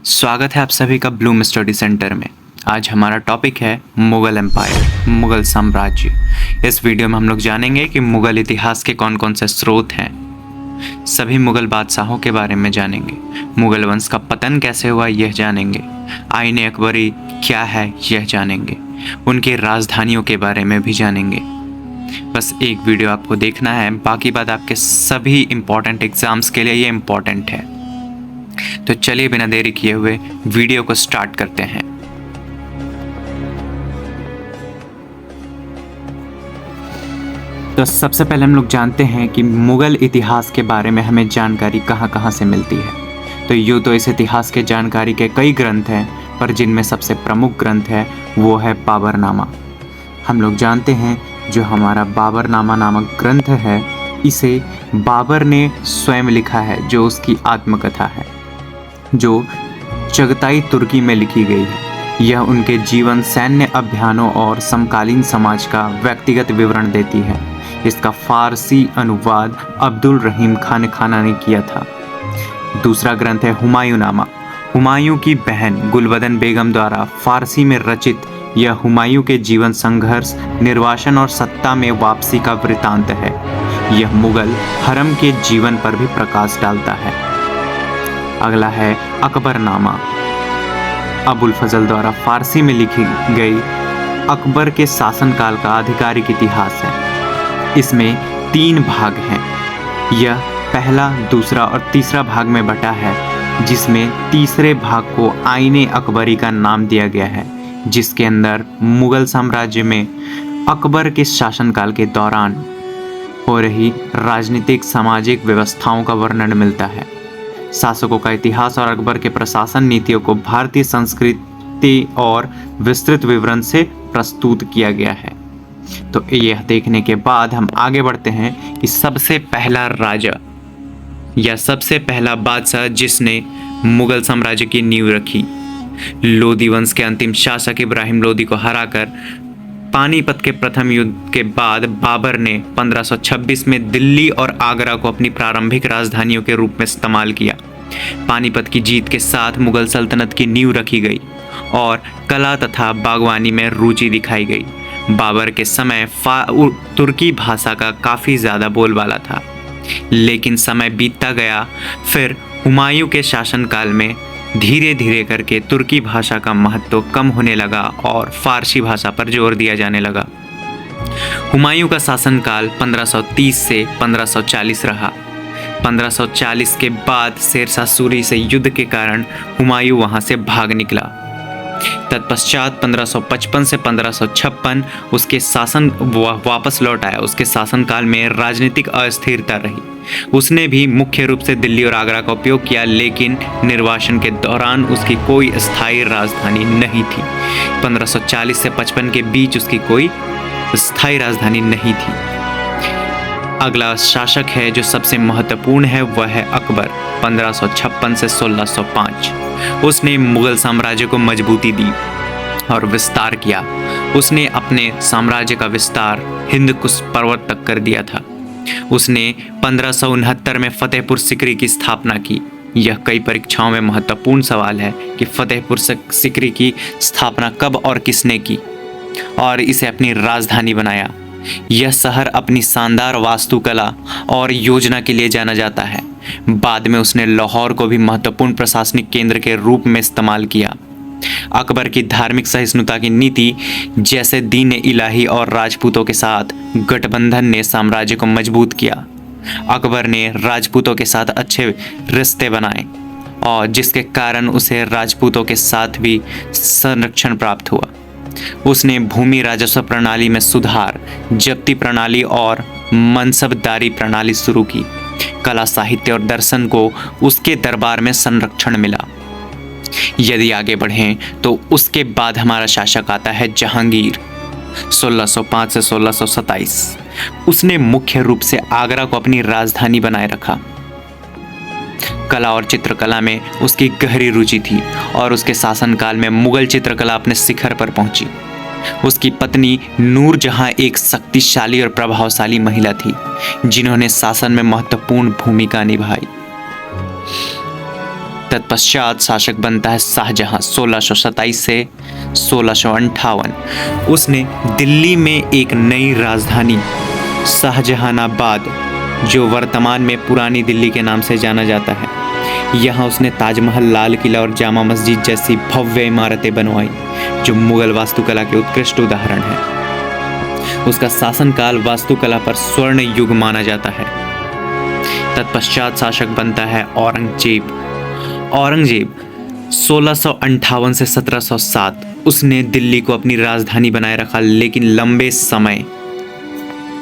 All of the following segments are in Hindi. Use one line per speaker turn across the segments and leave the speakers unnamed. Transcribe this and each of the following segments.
स्वागत है आप सभी का ब्लूम स्टडी सेंटर में। आज हमारा टॉपिक है मुगल एम्पायर, मुगल साम्राज्य। इस वीडियो में हम लोग जानेंगे कि मुगल इतिहास के कौन कौन से स्रोत हैं। सभी मुगल बादशाहों के बारे में जानेंगे। मुगल वंश का पतन कैसे हुआ यह जानेंगे। आईन अकबरी क्या है यह जानेंगे। उनकी राजधानियों के बारे में भी जानेंगे। बस एक वीडियो आपको देखना है, बाकी बात आपके सभी इम्पोर्टेंट एग्जाम्स के लिए ये इम्पोर्टेंट है। तो चलिए बिना देरी किए हुए वीडियो को स्टार्ट करते हैं। तो सबसे पहले हम लोग जानते हैं कि मुगल इतिहास के बारे में हमें जानकारी कहाँ कहाँ से मिलती है। तो यूँ तो इस इतिहास के जानकारी के कई ग्रंथ हैं, पर जिनमें सबसे प्रमुख ग्रंथ है वो है बाबरनामा। हम लोग जानते हैं जो हमारा बाबरनामा नामक ग्रंथ है, इसे बाबर ने स्वयं लिखा है, जो उसकी आत्मकथा है, जो चगताई तुर्की में लिखी गई है। यह उनके जीवन, सैन्य अभियानों और समकालीन समाज का व्यक्तिगत विवरण देती है। इसका फारसी अनुवाद अब्दुल रहीम खान खाना ने किया था। दूसरा ग्रंथ है हुमायूंनामा। हुमायूं की बहन गुलबदन बेगम द्वारा फारसी में रचित यह हुमायूं के जीवन, संघर्ष, निर्वासन और सत्ता में वापसी का वृतांत है। यह मुगल हरम के जीवन पर भी प्रकाश डालता है। अगला है अकबरनामा। अबुल फजल द्वारा फारसी में लिखी गई अकबर के शासनकाल का आधिकारिक इतिहास है। इसमें 3 भाग हैं। यह पहला, दूसरा और तीसरा भाग में बटा है, जिसमें तीसरे भाग को आईने अकबरी का नाम दिया गया है, जिसके अंदर मुगल साम्राज्य में अकबर के शासनकाल के दौरान हो रही राजनीतिक सामाजिक व्यवस्थाओं का वर्णन मिलता है। शासकों का इतिहास और अकबर के प्रशासन नीतियों को भारतीय संस्कृति और विस्तृत विवरण से प्रस्तुत किया गया है। तो यह देखने के बाद हम आगे बढ़ते हैं कि सबसे पहला राजा या सबसे पहला बादशाह जिसने मुगल साम्राज्य की नींव रखी, लोदी वंश के अंतिम शासक इब्राहिम लोदी को हराकर पानीपत के प्रथम युद्ध के बाद बाबर ने 1526 में दिल्ली और आगरा को अपनी प्रारंभिक राजधानियों के रूप में इस्तेमाल किया। पानीपत की जीत के साथ मुगल सल्तनत की नींव रखी गई और कला तथा बागवानी में रुचि दिखाई गई। बाबर के समय तुर्की भाषा का काफ़ी ज़्यादा बोलबाला था, लेकिन समय बीतता गया। फिर हुमायूं के शासनकाल में धीरे धीरे करके तुर्की भाषा का महत्व कम होने लगा और फारसी भाषा पर जोर दिया जाने लगा। हुमायूं का शासनकाल 1530 से 1540 रहा। 1540 के बाद शेरशाह सूरी से युद्ध के कारण हुमायूं वहां से भाग निकला। तत्पश्चात 1555 से 1556 उसके शासन वापस लौट आया। उसके शासनकाल में राजनीतिक अस्थिरता रही। उसने भी मुख्य रूप से दिल्ली और आगरा का उपयोग किया, लेकिन निर्वासन के दौरान उसकी कोई स्थायी राजधानी नहीं थी। 1540 से 55 के बीच उसकी कोई स्थायी राजधानी नहीं थी। अगला शासक है जो सबसे महत्वपूर्ण है, वह है अकबर। 1556 से 1605 उसने मुगल साम्राज्य को मजबूती दी और विस्तार किया। उसने अपने साम्राज्य का विस्तार हिंद कुश पर्वत तक कर दिया था। उसने 1569 में फतेहपुर सिकरी की स्थापना की। यह कई परीक्षाओं में महत्वपूर्ण सवाल है कि फतेहपुर सिकरी की स्थापना कब और किसने की और इसे अपनी राजधानी बनाया। यह शहर अपनी शानदार वास्तुकला और योजना के लिए जाना जाता है। बाद में उसने लाहौर को भी महत्वपूर्ण प्रशासनिक केंद्र के रूप में इस्तेमाल किया। अकबर की धार्मिक सहिष्णुता की नीति, जैसे दीन इलाही और राजपूतों के साथ गठबंधन, ने साम्राज्य को मजबूत किया। अकबर ने राजपूतों के साथ अच्छे रिश्ते बनाए और जिसके कारण उसे राजपूतों के साथ भी संरक्षण प्राप्त हुआ। उसने भूमि राजस्व प्रणाली में सुधार, जब्ती प्रणाली और मनसबदारी प्रणाली शुरू की। कला, साहित्य और दर्शन को उसके दरबार में संरक्षण मिला। यदि आगे बढ़ें तो उसके बाद हमारा शासक आता है जहांगीर। 1605 से 1627 उसने मुख्य रूप से आगरा को अपनी राजधानी बनाए रखा। कला और चित्रकला में उसकी गहरी रुचि थी और उसके शासनकाल में मुगल चित्रकला अपने शिखर पर पहुंची। उसकी पत्नी नूरजहां एक शक्तिशाली और प्रभावशाली महिला थी, जिन्होंने शासन में महत्वपूर्ण भूमिका निभाई। तत्पश्चात शासक बनता है शाहजहां 1627 से 1658। उसने दिल्ली में एक नई राजधानी शाहजहानाबाद, जो वर्तमान में पुरानी दिल्ली के नाम से जाना जाता है, यहाँ उसने ताजमहल, लाल किला और जामा मस्जिद जैसी भव्य इमारतें बनवाई, जो मुगल वास्तुकला के उत्कृष्ट उदाहरण हैं। उसका शासनकाल वास्तुकला पर स्वर्ण युग माना जाता है। तत्पश्चात शासक बनता है औरंगजेब। औरंगजेब 1658 से 1707। उसने दिल्ली को अपनी राजधानी बनाए रखा, लेकिन लंबे समय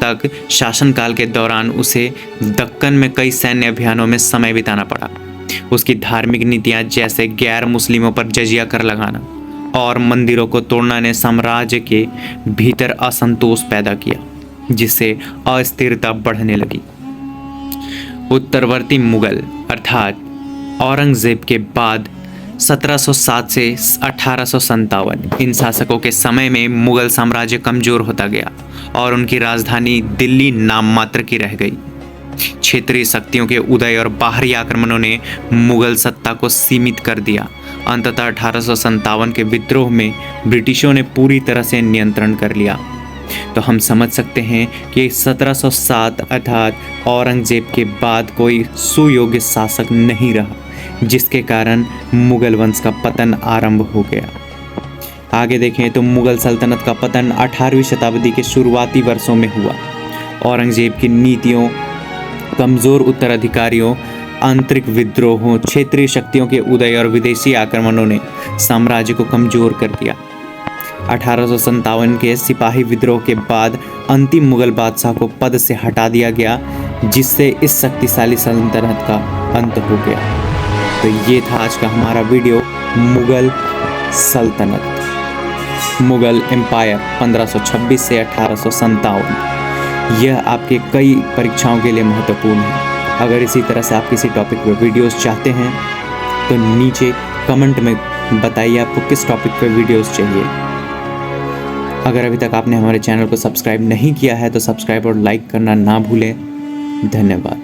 तक शासनकाल के दौरान उसे दक्कन में कई सैन्य अभियानों में समय बिताना पड़ा। उसकी धार्मिक नीतियां जैसे गैर मुस्लिमों पर जजिया कर लगाना और मंदिरों को तोड़ना ने साम्राज्य के भीतर असंतोष पैदा किया, जिससे अस्थिरता बढ़ने लगी। उत्तरवर्ती मुगल अर्थात औरंगजेब के बाद 1707 से 1857 इन शासकों के समय में मुगल साम्राज्य कमजोर होता गया और उनकी राजधानी दिल्ली नाम मात्र की रह गई। क्षेत्रीय शक्तियों के उदय और बाहरी आक्रमणों ने मुगल सत्ता को सीमित कर दिया। अंततः 1857 के विद्रोह में ब्रिटिशों ने पूरी तरह से नियंत्रण कर लिया। तो हम समझ सकते हैं कि 1707 अर्थात औरंगजेब के बाद कोई सुयोग्य शासक नहीं रहा, जिसके कारण मुगल वंश का पतन आरंभ हो गया। आगे देखें तो मुगल सल्तनत का पतन 18वीं शताब्दी के शुरुआती वर्षों में हुआ। औरंगजेब की नीतियों, कमजोर उत्तराधिकारियों, आंतरिक विद्रोहों, क्षेत्रीय शक्तियों के उदय और विदेशी आक्रमणों ने साम्राज्य को कमजोर कर दिया। 1857 के सिपाही विद्रोह के बाद अंतिम मुगल बादशाह को पद से हटा दिया गया, जिससे इस शक्तिशाली सल्तनत का अंत हो गया। तो ये था आज का हमारा वीडियो, मुगल सल्तनत, मुगल एम्पायर 1526 से 1857। यह आपके कई परीक्षाओं के लिए महत्वपूर्ण है। अगर इसी तरह से आप किसी टॉपिक पर वीडियोस चाहते हैं तो नीचे कमेंट में बताइए आपको किस टॉपिक पर वीडियोस चाहिए। अगर अभी तक आपने हमारे चैनल को सब्सक्राइब नहीं किया है तो सब्सक्राइब और लाइक करना ना भूलें। धन्यवाद।